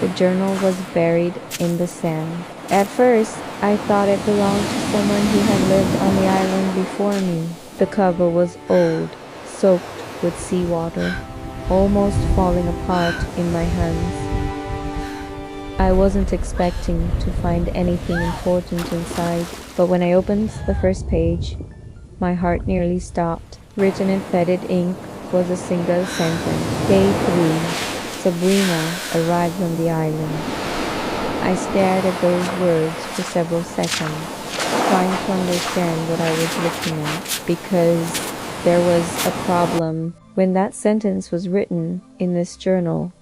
The journal was buried in the sand. At first, I thought it belonged to someone who had lived on the island before me. The cover was old, soaked with seawater, almost falling apart in my hands. I wasn't expecting to find anything important inside, but when I opened the first page, my heart nearly stopped. Written in faded ink was a single sentence. Day 3. Sabrina arrived on the island. I stared at those words for several seconds, trying to understand what I was looking at, because there was a problem. When that sentence was written in this journal,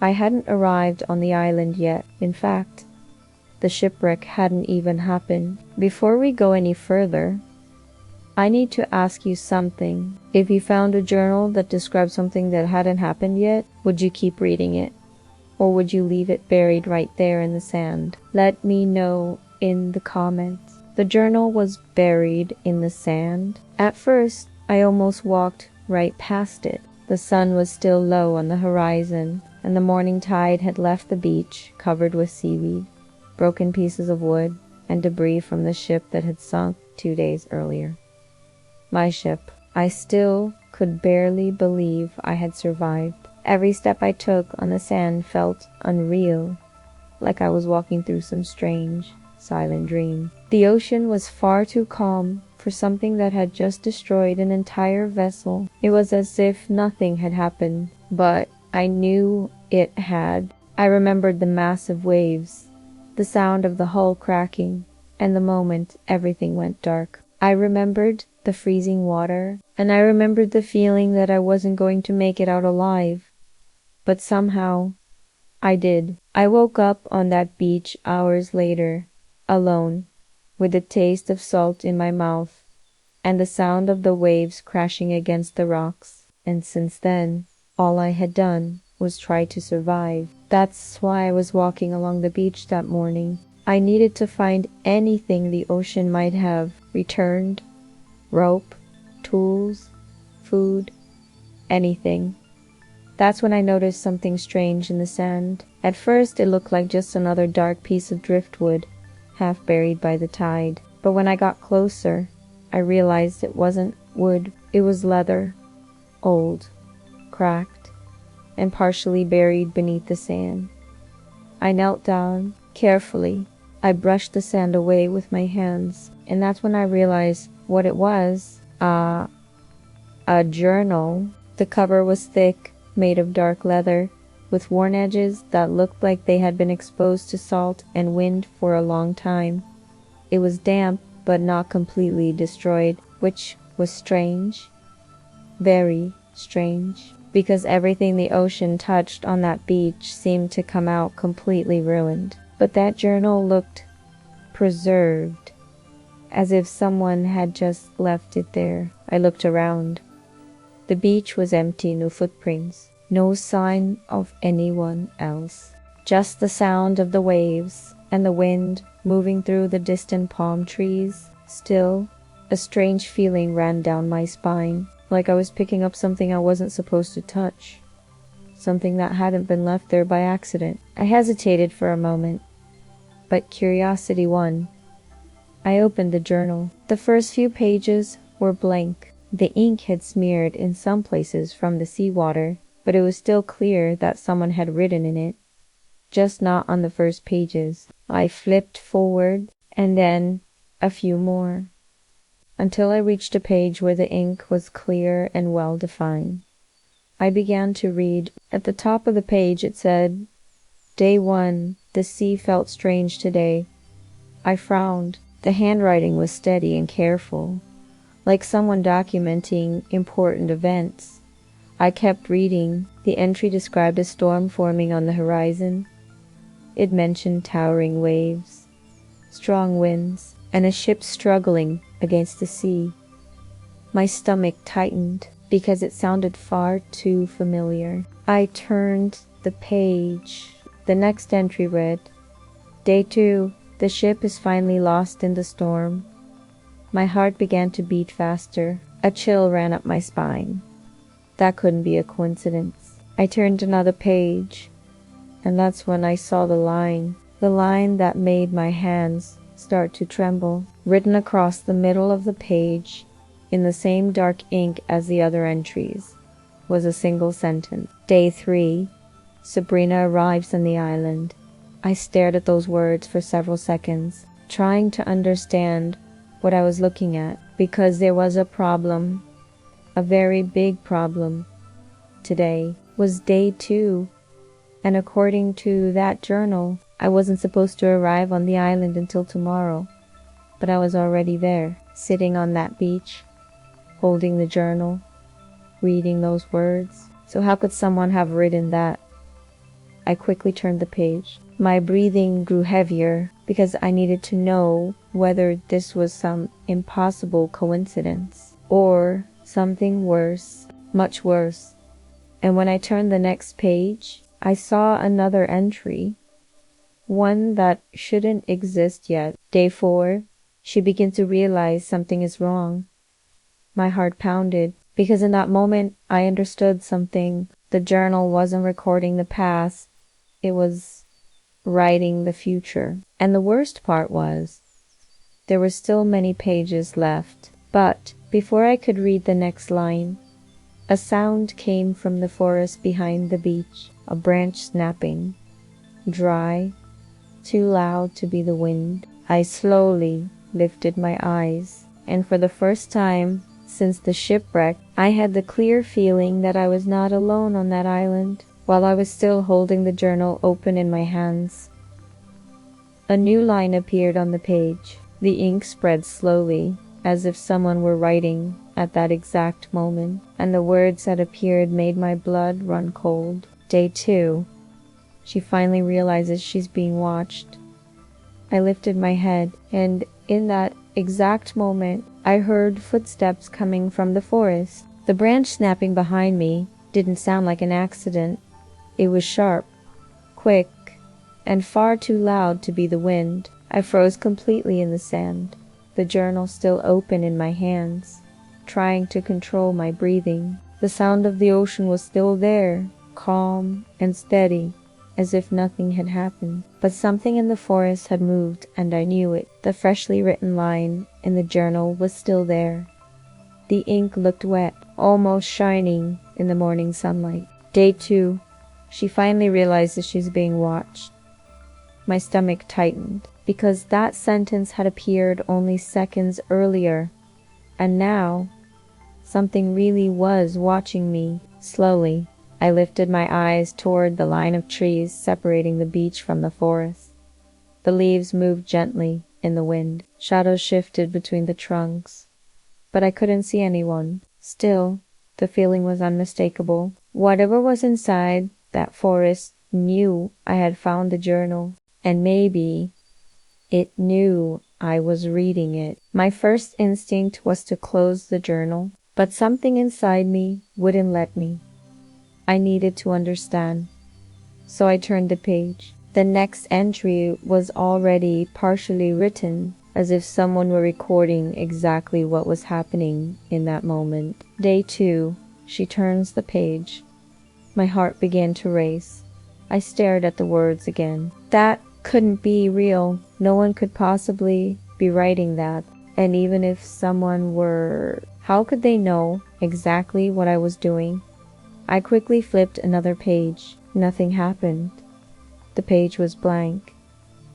I hadn't arrived on the island yet. In fact, the shipwreck hadn't even happened. Before we go any further, I need to ask you something. If you found a journal that described something that hadn't happened yet, would you keep reading it? Or would you leave it buried right there in the sand? Let me know in the comments. The journal was buried in the sand. At first, I almost walked right past it. The sun was still low on the horizon, and the morning tide had left the beach covered with seaweed, broken pieces of wood, and debris from the ship that had sunk 2 days earlier. My ship. I still could barely believe I had survived. Every step I took on the sand felt unreal, like I was walking through some strange, silent dream. The ocean was far too calm for something that had just destroyed an entire vessel. It was as if nothing had happened, but I knew it had. I remembered the massive waves, the sound of the hull cracking, and the moment everything went dark. I remembered the freezing water, and I remembered the feeling that I wasn't going to make it out alive. But somehow, I did. I woke up on that beach hours later, alone, with the taste of salt in my mouth, and the sound of the waves crashing against the rocks. And since then, all I had done was try to survive. That's why I was walking along the beach that morning. I needed to find anything the ocean might have returned. Rope, tools, food, anything. That's when I noticed something strange in the sand. At first, it looked like just another dark piece of driftwood, half buried by the tide. But when I got closer, I realized it wasn't wood. It was leather, old, cracked, and partially buried beneath the sand. I knelt down carefully. I brushed the sand away with my hands, and that's when I realized what it was. A journal. The cover was thick, made of dark leather, with worn edges that looked like they had been exposed to salt and wind for a long time. It was damp, but not completely destroyed, which was strange. Very strange, because everything the ocean touched on that beach seemed to come out completely ruined. But that journal looked preserved, as if someone had just left it there. I looked around. The beach was empty, no footprints, no sign of anyone else. Just the sound of the waves and the wind moving through the distant palm trees. Still, a strange feeling ran down my spine, like I was picking up something I wasn't supposed to touch, something that hadn't been left there by accident. I hesitated for a moment, but curiosity won. I opened the journal. The first few pages were blank. The ink had smeared in some places from the seawater, but it was still clear that someone had written in it, just not on the first pages. I flipped forward, and then a few more, until I reached a page where the ink was clear and well-defined. I began to read. At the top of the page it said, Day 1, the sea felt strange today. I frowned. The handwriting was steady and careful, like someone documenting important events. I kept reading. The entry described a storm forming on the horizon. It mentioned towering waves, strong winds, and a ship struggling against the sea. My stomach tightened because it sounded far too familiar. I turned the page. The next entry read, Day 2, the ship is finally lost in the storm. My heart began to beat faster. A chill ran up my spine. That couldn't be a coincidence. I turned another page. And that's when I saw the line that made my hands start to tremble. Written across the middle of the page, in the same dark ink as the other entries, was a single sentence. Day 3, Sabrina arrives on the island. I stared at those words for several seconds, trying to understand what I was looking at, because there was a problem, a very big problem. Today was day 2, and according to that journal, I wasn't supposed to arrive on the island until tomorrow. But I was already there, sitting on that beach, holding the journal, reading those words. So how could someone have written that? I quickly turned the page. My breathing grew heavier because I needed to know whether this was some impossible coincidence or something worse, much worse. And when I turned the next page, I saw another entry, one that shouldn't exist yet. Day 4, she begins to realize something is wrong. My heart pounded, because in that moment I understood something. The journal wasn't recording the past, it was writing the future. And the worst part was, there were still many pages left. But before I could read the next line, a sound came from the forest behind the beach, a branch snapping, dry, too loud to be the wind. I slowly lifted my eyes, and for the first time since the shipwreck, I had the clear feeling that I was not alone on that island, while I was still holding the journal open in my hands. A new line appeared on the page. The ink spread slowly, as if someone were writing at that exact moment, and the words that appeared made my blood run cold. Day 2. She finally realizes she's being watched. I lifted my head, and in that exact moment, I heard footsteps coming from the forest. The branch snapping behind me didn't sound like an accident. It was sharp, quick, and far too loud to be the wind. I froze completely in the sand, the journal still open in my hands, trying to control my breathing. The sound of the ocean was still there, calm and steady, as if nothing had happened. But something in the forest had moved, and I knew it. The freshly written line in the journal was still there. The ink looked wet, almost shining in the morning sunlight. Day 2. She finally realizes she's being watched. My stomach tightened, because that sentence had appeared only seconds earlier, and now something really was watching me. Slowly, I lifted my eyes toward the line of trees separating the beach from the forest. The leaves moved gently in the wind. Shadows shifted between the trunks, but I couldn't see anyone. Still, the feeling was unmistakable. Whatever was inside that forest knew I had found the journal, and maybe it knew I was reading it. My first instinct was to close the journal, but something inside me wouldn't let me. I needed to understand, so I turned the page. The next entry was already partially written, as if someone were recording exactly what was happening in that moment. Day 2. She turns the page. My heart began to race. I stared at the words again. That couldn't be real. No one could possibly be writing that. And even if someone were, how could they know exactly what I was doing? I quickly flipped another page. Nothing happened. The page was blank.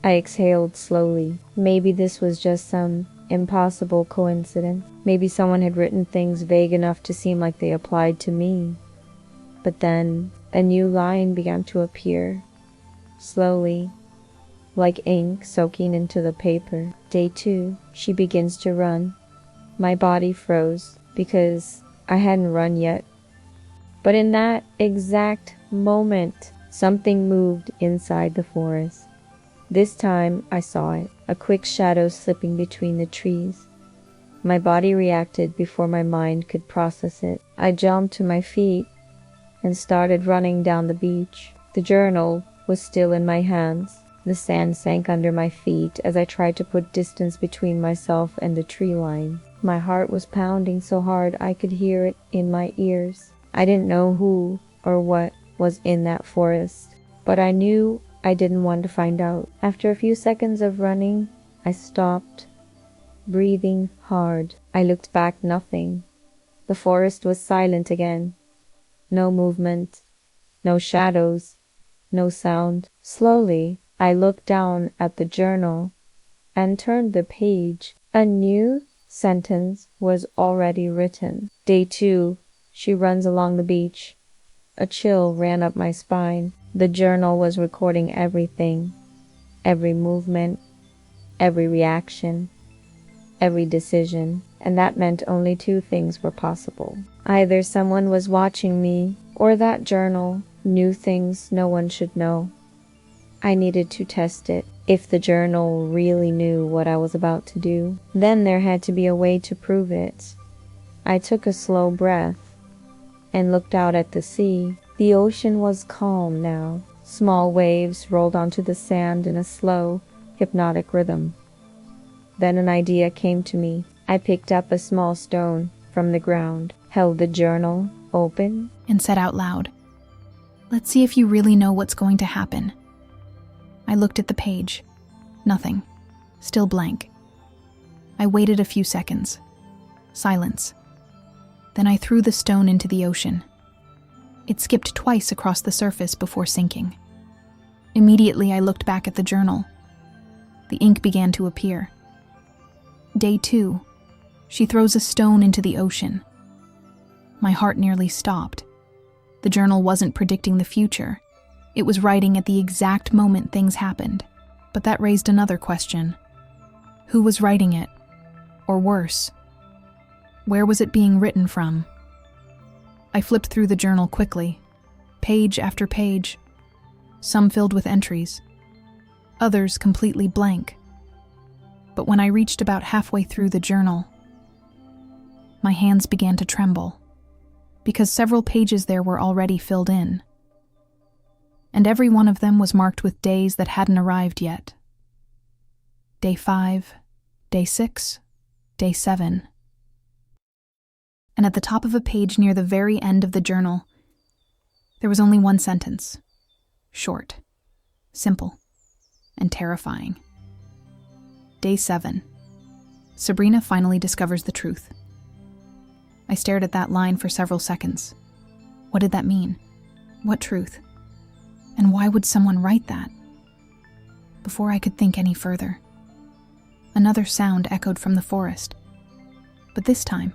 I exhaled slowly. Maybe this was just some impossible coincidence. Maybe someone had written things vague enough to seem like they applied to me. But then a new line began to appear, slowly, like ink soaking into the paper. Day 2. She begins to run. My body froze because I hadn't run yet. But in that exact moment, something moved inside the forest. This time I saw it, a quick shadow slipping between the trees. My body reacted before my mind could process it. I jumped to my feet and started running down the beach. The journal was still in my hands. The sand sank under my feet as I tried to put distance between myself and the tree line. My heart was pounding so hard I could hear it in my ears. I didn't know who or what was in that forest, but I knew I didn't want to find out. After a few seconds of running, I stopped, breathing hard. I looked back, nothing. The forest was silent again. No movement, no shadows, no sound. Slowly, I looked down at the journal and turned the page. A new sentence was already written. Day 2, she runs along the beach. A chill ran up my spine. The journal was recording everything, every movement, every reaction, every decision, and that meant only 2 things were possible. Either someone was watching me, or that journal knew things no one should know. I needed to test it. If the journal really knew what I was about to do, then there had to be a way to prove it. I took a slow breath and looked out at the sea. The ocean was calm now. Small waves rolled onto the sand in a slow, hypnotic rhythm. Then an idea came to me. I picked up a small stone from the ground, held the journal open, and said out loud, "Let's see if you really know what's going to happen." I looked at the page. Nothing. Still blank. I waited a few seconds. Silence. Then I threw the stone into the ocean. It skipped twice across the surface before sinking. Immediately, I looked back at the journal. The ink began to appear. Day 2. She throws a stone into the ocean. My heart nearly stopped. The journal wasn't predicting the future. It was writing at the exact moment things happened. But that raised another question. Who was writing it? Or worse, where was it being written from? I flipped through the journal quickly, page after page, some filled with entries, others completely blank. But when I reached about halfway through the journal, my hands began to tremble, because several pages there were already filled in. And every one of them was marked with days that hadn't arrived yet. Day 5, Day 6, Day 7. And at the top of a page near the very end of the journal, there was only one sentence. Short, simple, and terrifying. Day 7. Sabrina finally discovers the truth. I stared at that line for several seconds. What did that mean? What truth? And why would someone write that? Before I could think any further, another sound echoed from the forest. But this time,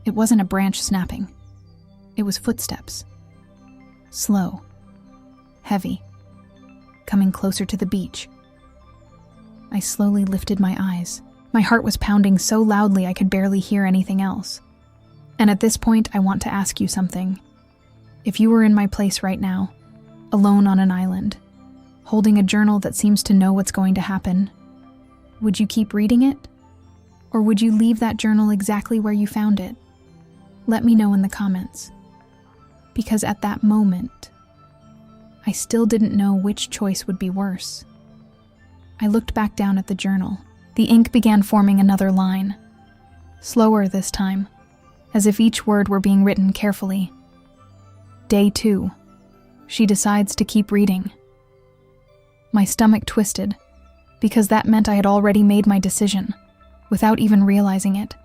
it wasn't a branch snapping. It was footsteps. Slow, heavy, coming closer to the beach. I slowly lifted my eyes. My heart was pounding so loudly I could barely hear anything else. And at this point, I want to ask you something. If you were in my place right now, alone on an island, holding a journal that seems to know what's going to happen, would you keep reading it? Or would you leave that journal exactly where you found it? Let me know in the comments. Because at that moment, I still didn't know which choice would be worse. I looked back down at the journal. The ink began forming another line. Slower this time, as if each word were being written carefully. Day 2. She decides to keep reading. My stomach twisted, because that meant I had already made my decision, without even realizing it.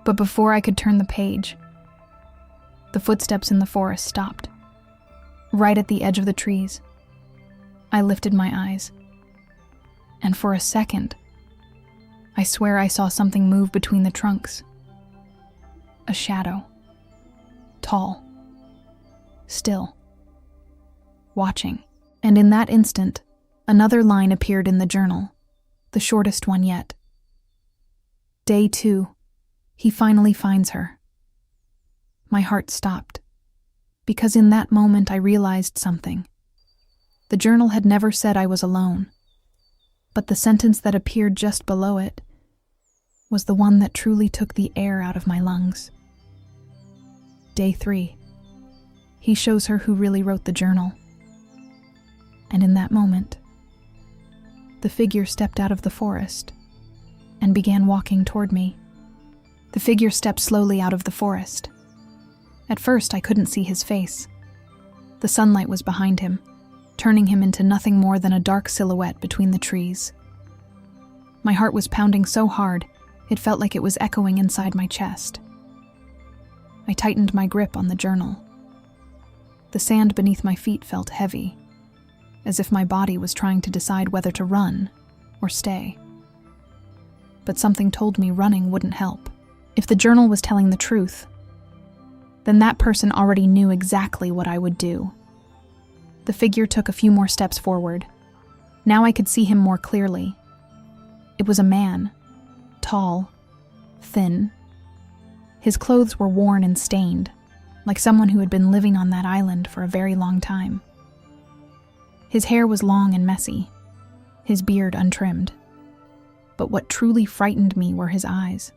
But before I could turn the page, the footsteps in the forest stopped, right at the edge of the trees. I lifted my eyes, and for a second, I swear I saw something move between the trunks. A shadow. Tall. Still. Watching. And in that instant, another line appeared in the journal, the shortest one yet. Day 2. He finally finds her. My heart stopped, because in that moment I realized something. The journal had never said I was alone, but the sentence that appeared just below it was the one that truly took the air out of my lungs. Day 3. He shows her who really wrote the journal. And in that moment, the figure stepped out of the forest and began walking toward me. The figure stepped slowly out of the forest. At first, I couldn't see his face. The sunlight was behind him, turning him into nothing more than a dark silhouette between the trees. My heart was pounding so hard, it felt like it was echoing inside my chest. I tightened my grip on the journal. The sand beneath my feet felt heavy, as if my body was trying to decide whether to run or stay. But something told me running wouldn't help. If the journal was telling the truth, then that person already knew exactly what I would do. The figure took a few more steps forward. Now I could see him more clearly. It was a man, tall, thin. His clothes were worn and stained, like someone who had been living on that island for a very long time. His hair was long and messy, his beard untrimmed. But what truly frightened me were his eyes.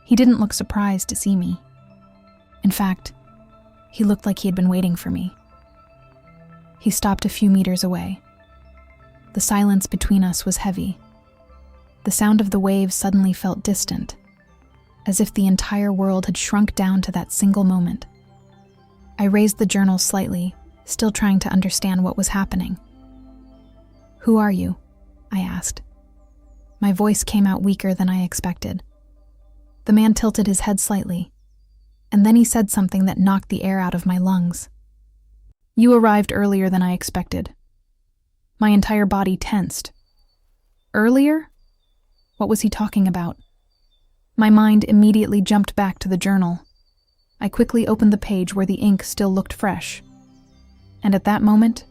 He didn't look surprised to see me. In fact, he looked like he had been waiting for me. He stopped a few meters away. The silence between us was heavy. The sound of the waves suddenly felt distant, as if the entire world had shrunk down to that single moment. I raised the journal slightly, still trying to understand what was happening. "Who are you?" I asked. My voice came out weaker than I expected. The man tilted his head slightly, and then he said something that knocked the air out of my lungs. "You arrived earlier than I expected." My entire body tensed. Earlier? What was he talking about? My mind immediately jumped back to the journal. I quickly opened the page where the ink still looked fresh. And at that moment,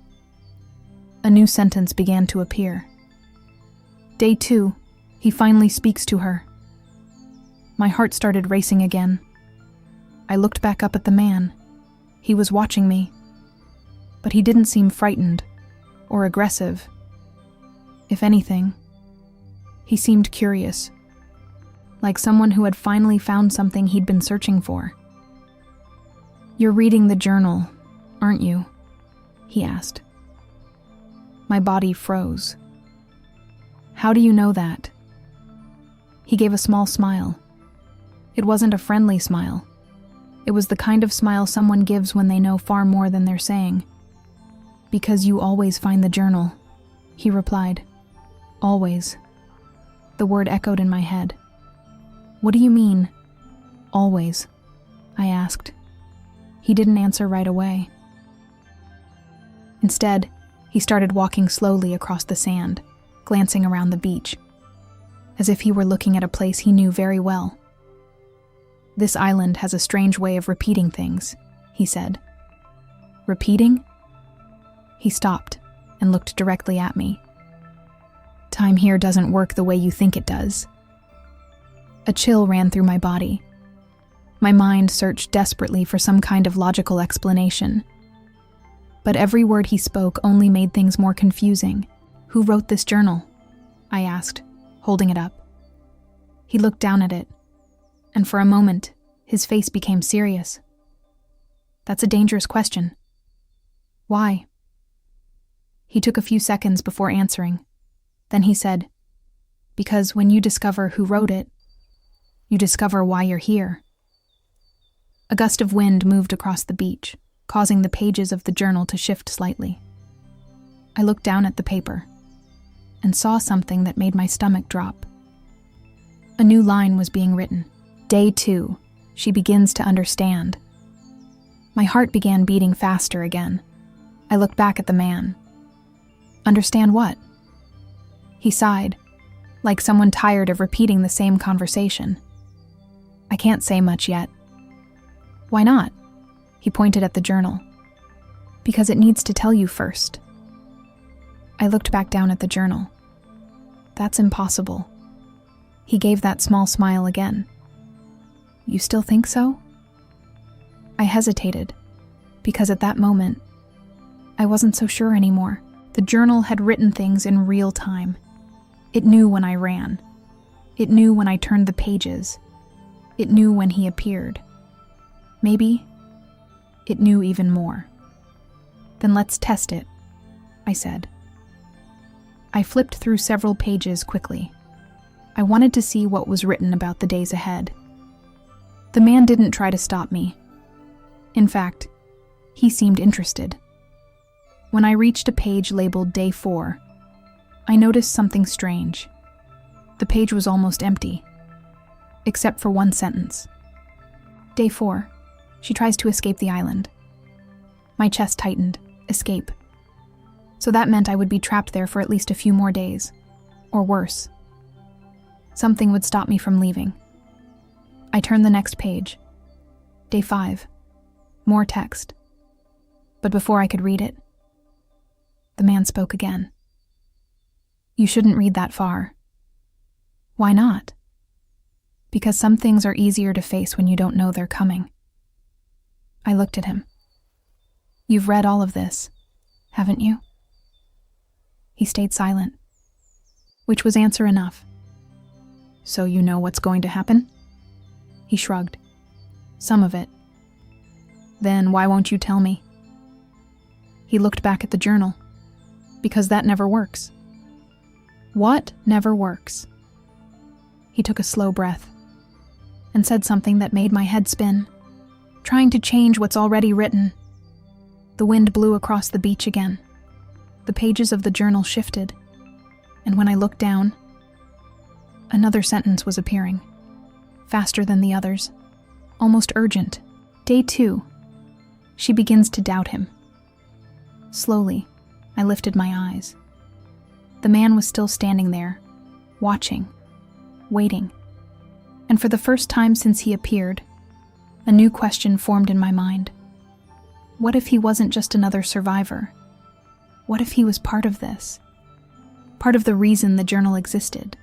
a new sentence began to appear. Day 2, he finally speaks to her. My heart started racing again. I looked back up at the man. He was watching me. But he didn't seem frightened or aggressive. If anything, he seemed curious, like someone who had finally found something he'd been searching for. "You're reading the journal, aren't you?" he asked. My body froze. "How do you know that?" He gave a small smile. It wasn't a friendly smile. It was the kind of smile someone gives when they know far more than they're saying. "Because you always find the journal," he replied. "Always." The word echoed in my head. "What do you mean, always?" I asked. He didn't answer right away. Instead, he started walking slowly across the sand, glancing around the beach, as if he were looking at a place he knew very well. "This island has a strange way of repeating things," he said. "Repeating?" He stopped and looked directly at me. "Time here doesn't work the way you think it does." A chill ran through my body. My mind searched desperately for some kind of logical explanation. But every word he spoke only made things more confusing. "Who wrote this journal?" I asked, holding it up. He looked down at it, and for a moment, his face became serious. "That's a dangerous question." "Why?" He took a few seconds before answering. Then he said, "Because when you discover who wrote it, you discover why you're here." A gust of wind moved across the beach, causing the pages of the journal to shift slightly. I looked down at the paper and saw something that made my stomach drop. A new line was being written. Day 2, she begins to understand. My heart began beating faster again. I looked back at the man. Understand what? He sighed, like someone tired of repeating the same conversation. "I can't say much yet." "Why not?" He pointed at the journal. "Because it needs to tell you first." I looked back down at the journal. "That's impossible." He gave that small smile again. "You still think so?" I hesitated, because at that moment, I wasn't so sure anymore. The journal had written things in real time. It knew when I ran. It knew when I turned the pages. It knew when he appeared. Maybe it knew even more. "Then let's test it," I said. I flipped through several pages quickly. I wanted to see what was written about the days ahead. The man didn't try to stop me. In fact, he seemed interested. When I reached a page labeled Day 4, I noticed something strange. The page was almost empty, except for one sentence. Day 4. She tries to escape the island. My chest tightened. Escape. So that meant I would be trapped there for at least a few more days. Or worse. Something would stop me from leaving. I turned the next page. Day 5. More text. But before I could read it, the man spoke again. You shouldn't read that far. Why not? Because some things are easier to face when you don't know they're coming. I looked at him. You've read all of this, haven't you? He stayed silent, which was answer enough. So you know what's going to happen? He shrugged. Some of it. Then why won't you tell me? He looked back at the journal. Because that never works. What never works? He took a slow breath and said something that made my head spin, trying to change what's already written. The wind blew across the beach again. The pages of the journal shifted, and when I looked down, another sentence was appearing, faster than the others, almost urgent. Day 2. She begins to doubt him. Slowly, I lifted my eyes. The man was still standing there, watching, waiting. And for the first time since he appeared, a new question formed in my mind. What if he wasn't just another survivor? What if he was part of this? Part of the reason the journal existed.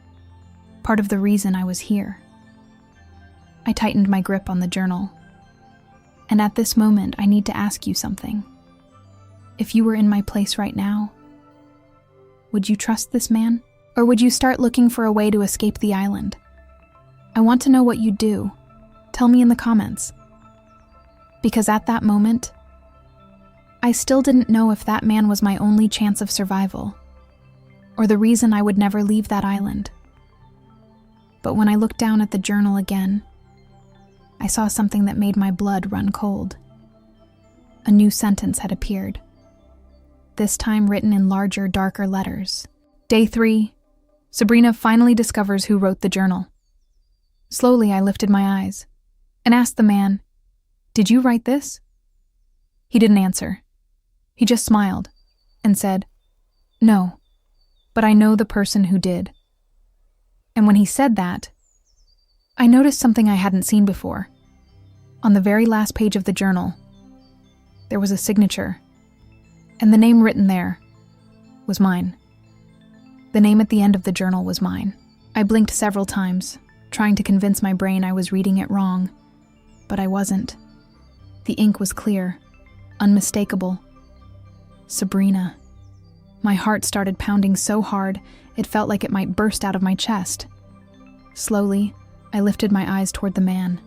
Part of the reason I was here. I tightened my grip on the journal. And at this moment, I need to ask you something. If you were in my place right now, would you trust this man? Or would you start looking for a way to escape the island? I want to know what you'd do. Tell me in the comments. Because at that moment, I still didn't know if that man was my only chance of survival, or the reason I would never leave that island. But when I looked down at the journal again, I saw something that made my blood run cold. A new sentence had appeared, this time written in larger, darker letters. Day 3. Sabrina finally discovers who wrote the journal. Slowly, I lifted my eyes and asked the man, "Did you write this?" He didn't answer. He just smiled and said, "No, but I know the person who did." And when he said that, I noticed something I hadn't seen before. On the very last page of the journal, there was a signature, and the name written there was mine. The name at the end of the journal was mine. I blinked several times, trying to convince my brain I was reading it wrong, but I wasn't. The ink was clear, unmistakable. Sabrina. My heart started pounding so hard, it felt like it might burst out of my chest. Slowly, I lifted my eyes toward the man.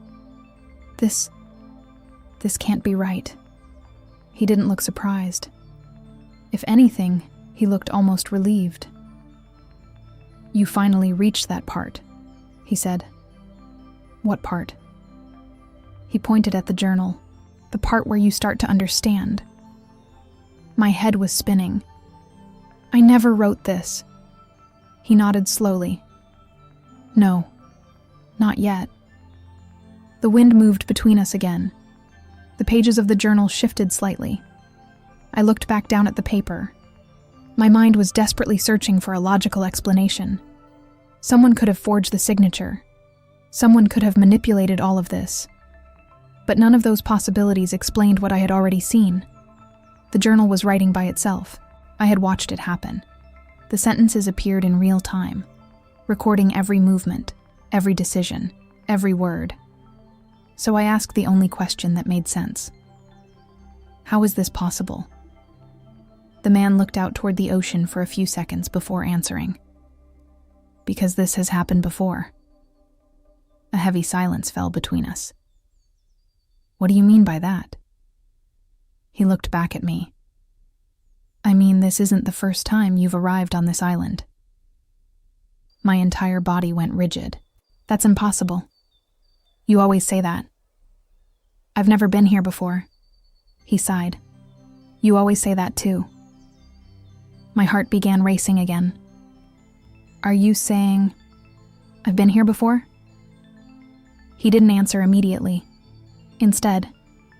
This can't be right. He didn't look surprised. If anything, he looked almost relieved. "You finally reached that part," he said. "What part?" He pointed at the journal, the part where you start to understand. My head was spinning. "I never wrote this." He nodded slowly. "No, not yet." The wind moved between us again. The pages of the journal shifted slightly. I looked back down at the paper. My mind was desperately searching for a logical explanation. Someone could have forged the signature. Someone could have manipulated all of this. But none of those possibilities explained what I had already seen. The journal was writing by itself. I had watched it happen. The sentences appeared in real time, recording every movement, every decision, every word. So I asked the only question that made sense. How is this possible? The man looked out toward the ocean for a few seconds before answering. Because this has happened before. A heavy silence fell between us. What do you mean by that? He looked back at me. I mean, this isn't the first time you've arrived on this island. My entire body went rigid. That's impossible. You always say that. I've never been here before. He sighed. You always say that too. My heart began racing again. Are you saying I've been here before? He didn't answer immediately. Instead,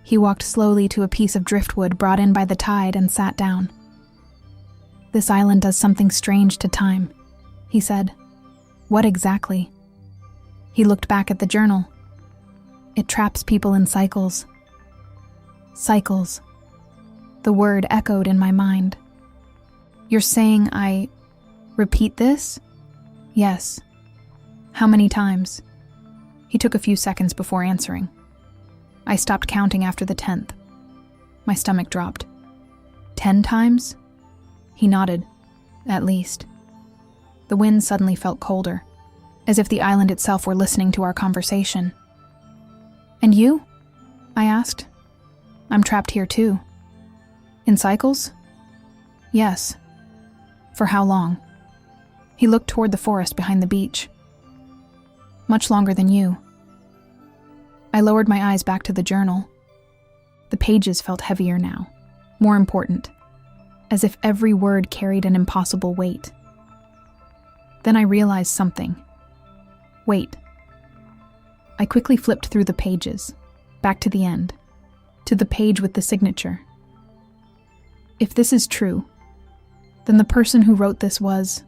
he walked slowly to a piece of driftwood brought in by the tide and sat down. This island does something strange to time, he said. What exactly? He looked back at the journal. It traps people in cycles. Cycles. The word echoed in my mind. You're saying I repeat this? Yes. How many times? He took a few seconds before answering. I stopped counting after the 10th. My stomach dropped. 10 times? He nodded. At least. The wind suddenly felt colder, as if the island itself were listening to our conversation. And you? I asked. I'm trapped here too. In cycles? Yes. For how long? He looked toward the forest behind the beach. Much longer than you. I lowered my eyes back to the journal. The pages felt heavier now, more important, as if every word carried an impossible weight. Then I realized something. Wait. I quickly flipped through the pages, back to the end, to the page with the signature. If this is true, then the person who wrote this was...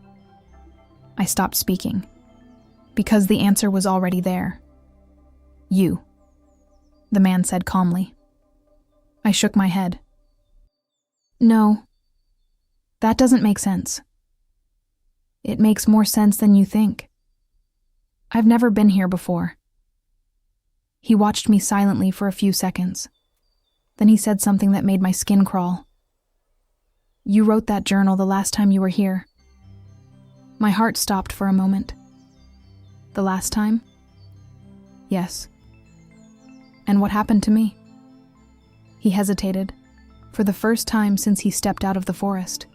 I stopped speaking, because the answer was already there. You, the man said calmly. I shook my head. No, that doesn't make sense. It makes more sense than you think. I've never been here before. He watched me silently for a few seconds. Then he said something that made my skin crawl. You wrote that journal the last time you were here. My heart stopped for a moment. The last time? Yes. And what happened to me? He hesitated, for the first time since he stepped out of the forest.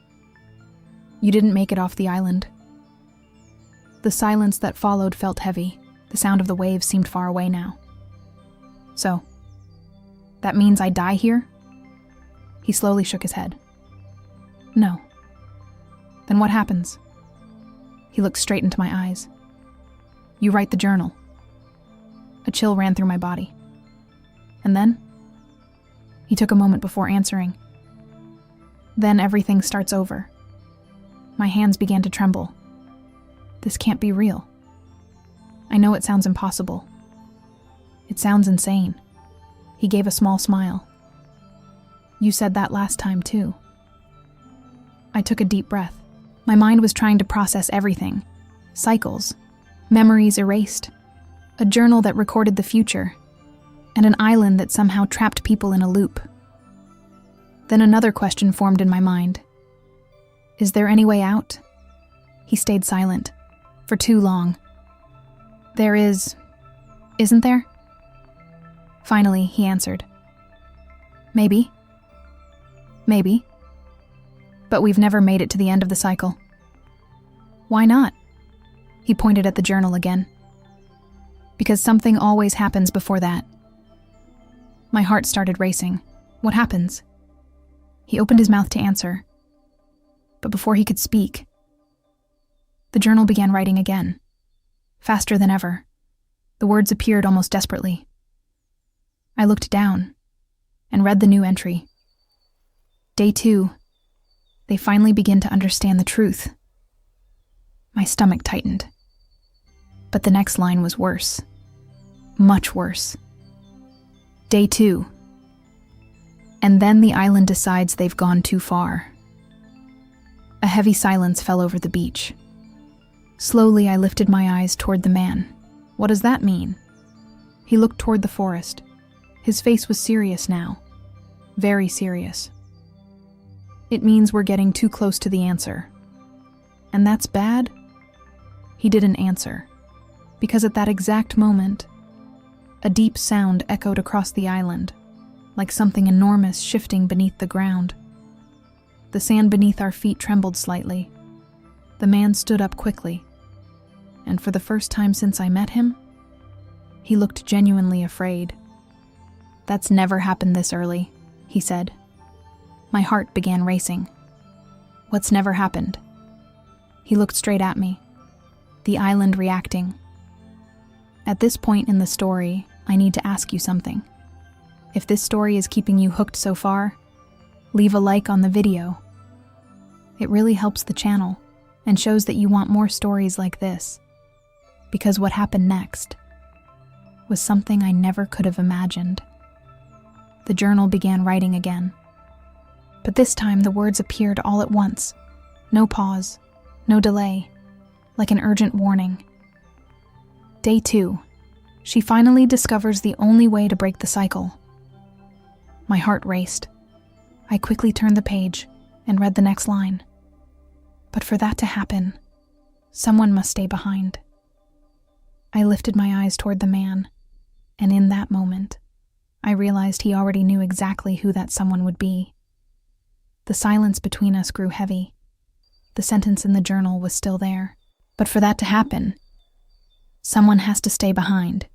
You didn't make it off the island. The silence that followed felt heavy. The sound of the waves seemed far away now. So, that means I die here? He slowly shook his head. No. Then what happens? He looked straight into my eyes. You write the journal. A chill ran through my body. And then? He took a moment before answering. Then everything starts over. My hands began to tremble. This can't be real. I know it sounds impossible. It sounds insane. He gave a small smile. You said that last time too. I took a deep breath. My mind was trying to process everything. Cycles, memories erased, a journal that recorded the future, and an island that somehow trapped people in a loop. Then another question formed in my mind. Is there any way out? He stayed silent, for too long. There is, isn't there? Finally, he answered. Maybe. Maybe. But we've never made it to the end of the cycle. Why not? He pointed at the journal again. Because something always happens before that. My heart started racing. What happens? He opened his mouth to answer. But before he could speak, the journal began writing again. Faster than ever. The words appeared almost desperately. I looked down and read the new entry. Day 2. They finally begin to understand the truth. My stomach tightened. But the next line was worse. Much worse. Day 2. And then the island decides they've gone too far. A heavy silence fell over the beach. Slowly, I lifted my eyes toward the man. What does that mean? He looked toward the forest. His face was serious now. Very serious. It means we're getting too close to the answer. And that's bad? He didn't answer, because at that exact moment, a deep sound echoed across the island, like something enormous shifting beneath the ground. The sand beneath our feet trembled slightly. The man stood up quickly, and for the first time since I met him, he looked genuinely afraid. That's never happened this early, he said. My heart began racing. What's never happened? He looked straight at me, the island reacting. At this point in the story, I need to ask you something. If this story is keeping you hooked so far, leave a like on the video. It really helps the channel and shows that you want more stories like this. Because what happened next was something I never could have imagined. The journal began writing again. But this time the words appeared all at once. No pause, no delay, like an urgent warning. Day 2. She finally discovers the only way to break the cycle. My heart raced. I quickly turned the page and read the next line. But for that to happen, someone must stay behind. I lifted my eyes toward the man, and in that moment, I realized he already knew exactly who that someone would be. The silence between us grew heavy. The sentence in the journal was still there. But for that to happen, someone has to stay behind.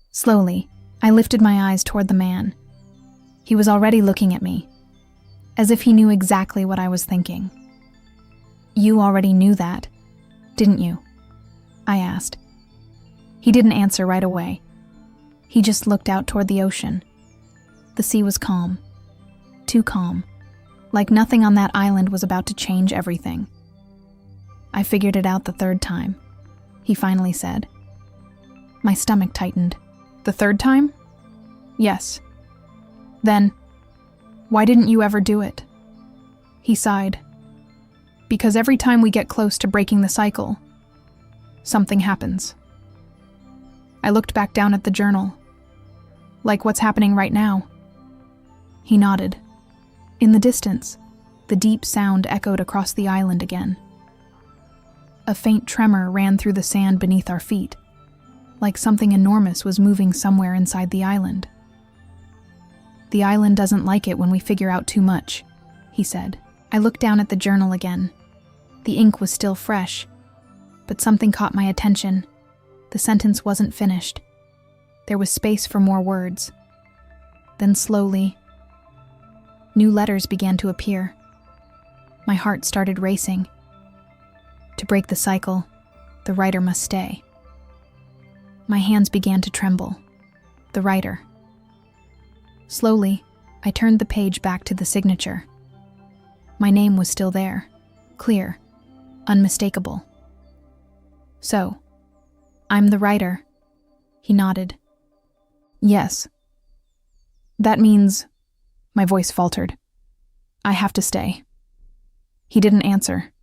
Slowly, I lifted my eyes toward the man. He was already looking at me, as if he knew exactly what I was thinking. You already knew that, didn't you? I asked. He didn't answer right away. He just looked out toward the ocean. The sea was calm. Too calm. Like nothing on that island was about to change everything. I figured it out the third time, he finally said. My stomach tightened. The third time? Yes. Then, why didn't you ever do it? He sighed. Because every time we get close to breaking the cycle, something happens. I looked back down at the journal. Like what's happening right now. He nodded. In the distance, the deep sound echoed across the island again. A faint tremor ran through the sand beneath our feet, like something enormous was moving somewhere inside the island. The island doesn't like it when we figure out too much, he said. I looked down at the journal again. The ink was still fresh, but something caught my attention. The sentence wasn't finished. There was space for more words. Then slowly, new letters began to appear. My heart started racing. To break the cycle, the writer must stay. My hands began to tremble. The writer. Slowly, I turned the page back to the signature. My name was still there, clear, unmistakable. So, I'm the writer. He nodded. Yes. That means, my voice faltered, I have to stay. He didn't answer,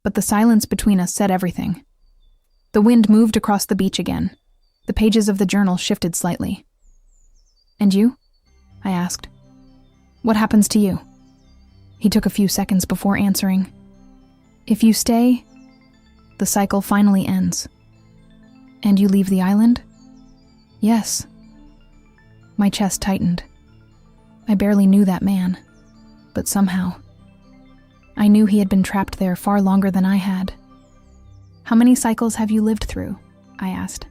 but the silence between us said everything. The wind moved across the beach again. The pages of the journal shifted slightly. And you? I asked. What happens to you? He took a few seconds before answering. If you stay, the cycle finally ends. And you leave the island? Yes. My chest tightened. I barely knew that man, but somehow, I knew he had been trapped there far longer than I had. How many cycles have you lived through? I asked.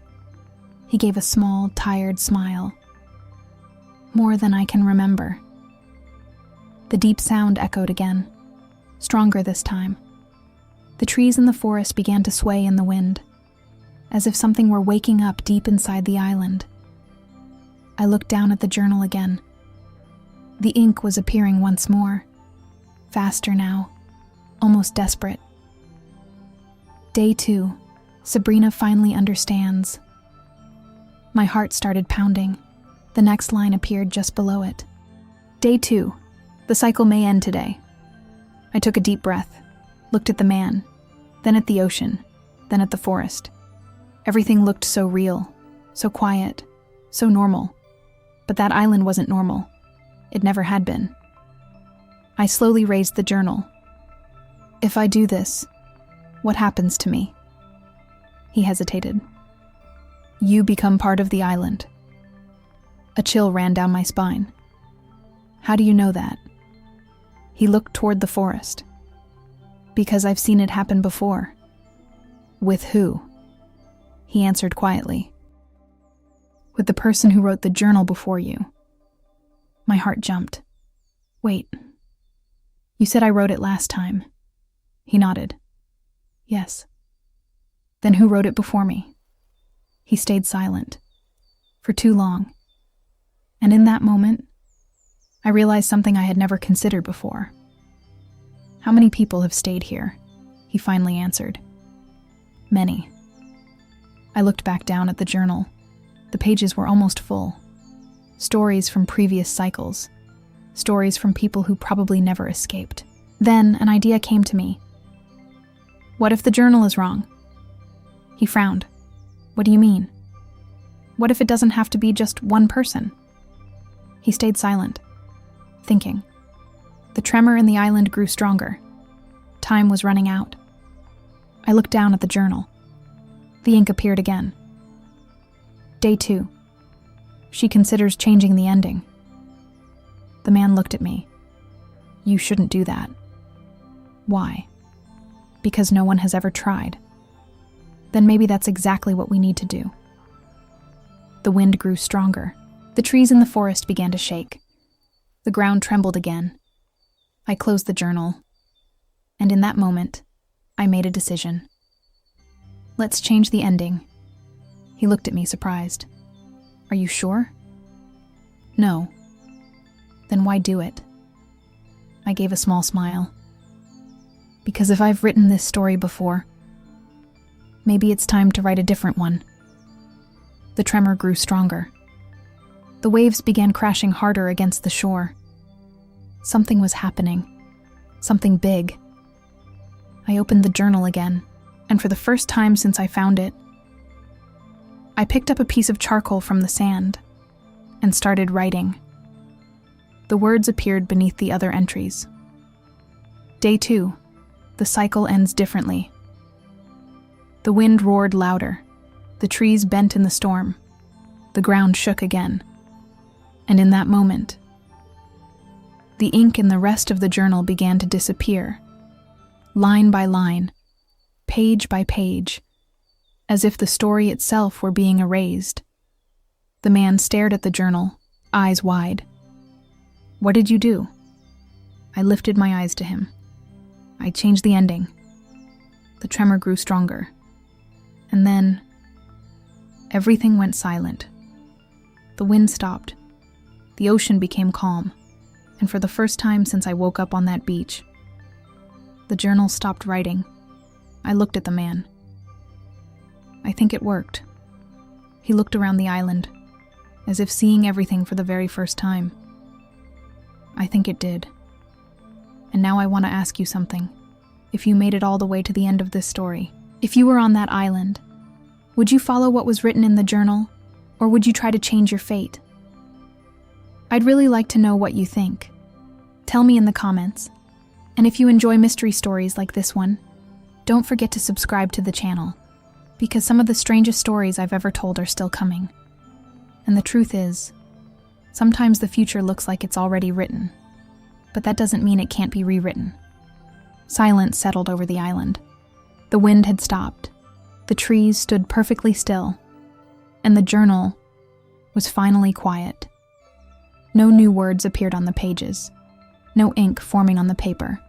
He gave a small, tired smile. More than I can remember. The deep sound echoed again, stronger this time. The trees in the forest began to sway in the wind, as if something were waking up deep inside the island. I looked down at the journal again. The ink was appearing once more, faster now, almost desperate. Day 2, Sabrina finally understands. My heart started pounding. The next line appeared just below it. Day 2, the cycle may end today. I took a deep breath, looked at the man, then at the ocean, then at the forest. Everything looked so real, so quiet, so normal. But that island wasn't normal. It never had been. I slowly raised the journal. If I do this, what happens to me? He hesitated. You become part of the island. A chill ran down my spine. How do you know that? He looked toward the forest. Because I've seen it happen before. With who? He answered quietly. With the person who wrote the journal before you. My heart jumped. Wait. You said I wrote it last time. He nodded. Yes. Then who wrote it before me? He stayed silent. For too long. And in that moment, I realized something I had never considered before. How many people have stayed here? He finally answered. Many. I looked back down at the journal. The pages were almost full. Stories from previous cycles. Stories from people who probably never escaped. Then an idea came to me. What if the journal is wrong? He frowned. What do you mean? What if it doesn't have to be just one person? He stayed silent, thinking. The tremor in the island grew stronger. Time was running out. I looked down at the journal. The ink appeared again. Day 2. She considers changing the ending. The man looked at me. You shouldn't do that. Why? Because no one has ever tried. Then maybe that's exactly what we need to do. The wind grew stronger. The trees in the forest began to shake. The ground trembled again. I closed the journal. And in that moment, I made a decision. Let's change the ending. He looked at me surprised. Are you sure? No. Then why do it? I gave a small smile. Because if I've written this story before, maybe it's time to write a different one. The tremor grew stronger. The waves began crashing harder against the shore. Something was happening. Something big. I opened the journal again, and for the first time since I found it, I picked up a piece of charcoal from the sand and started writing. The words appeared beneath the other entries. Day 2. The cycle ends differently. The wind roared louder. The trees bent in the storm. The ground shook again. And in that moment, the ink in the rest of the journal began to disappear, line by line, page by page, as if the story itself were being erased. The man stared at the journal, eyes wide. What did you do? I lifted my eyes to him. I changed the ending. The tremor grew stronger. And then, everything went silent. The wind stopped. The ocean became calm. And for the first time since I woke up on that beach, the journal stopped writing. I looked at the man. I think it worked. He looked around the island, as if seeing everything for the very first time. I think it did. And now I want to ask you something. If you made it all the way to the end of this story, if you were on that island, would you follow what was written in the journal, or would you try to change your fate? I'd really like to know what you think. Tell me in the comments. And if you enjoy mystery stories like this one, don't forget to subscribe to the channel, because some of the strangest stories I've ever told are still coming. And the truth is, sometimes the future looks like it's already written, but that doesn't mean it can't be rewritten. Silence settled over the island. The wind had stopped. The trees stood perfectly still, and the journal was finally quiet. No new words appeared on the pages, no ink forming on the paper.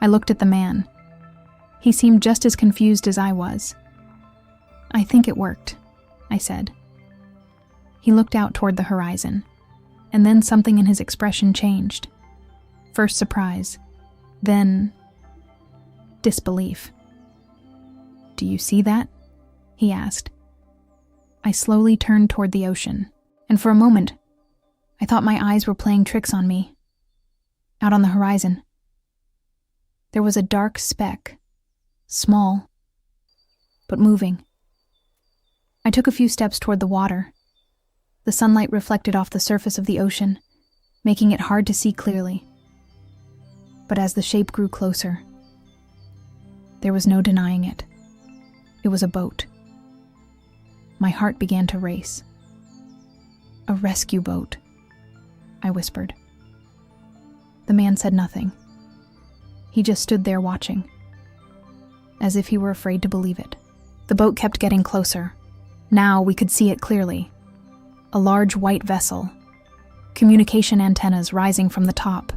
I looked at the man. He seemed just as confused as I was. I think it worked, I said. He looked out toward the horizon, and then something in his expression changed. First surprise, then disbelief. Do you see that? He asked. I slowly turned toward the ocean, and for a moment, I thought my eyes were playing tricks on me. Out on the horizon, there was a dark speck, small, but moving. I took a few steps toward the water. The sunlight reflected off the surface of the ocean, making it hard to see clearly. But as the shape grew closer, there was no denying it. It was a boat. My heart began to race. A rescue boat, I whispered. The man said nothing. He just stood there watching, as if he were afraid to believe it. The boat kept getting closer. Now we could see it clearly. A large white vessel, communication antennas rising from the top.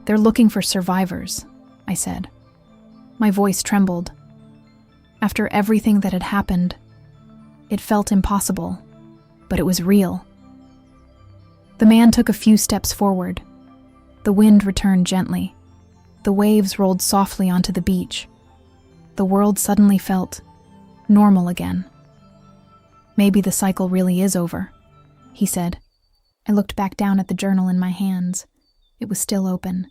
They're looking for survivors, I said. My voice trembled. After everything that had happened, it felt impossible, but it was real. The man took a few steps forward. The wind returned gently. The waves rolled softly onto the beach. The world suddenly felt normal again. Maybe the cycle really is over, he said. I looked back down at the journal in my hands. It was still open.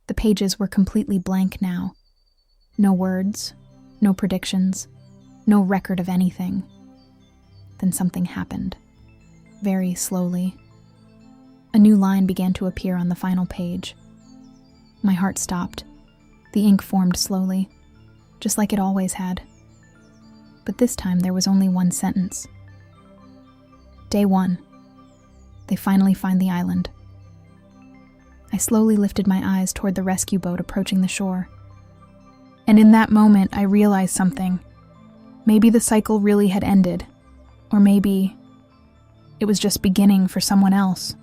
The pages were completely blank now. No words, no predictions, no record of anything. Then something happened. Very slowly. A new line began to appear on the final page. My heart stopped. The ink formed slowly, just like it always had. But this time there was only one sentence. Day 1. They finally find the island. I slowly lifted my eyes toward the rescue boat approaching the shore. And in that moment, I realized something. Maybe the cycle really had ended. Or maybe it was just beginning for someone else.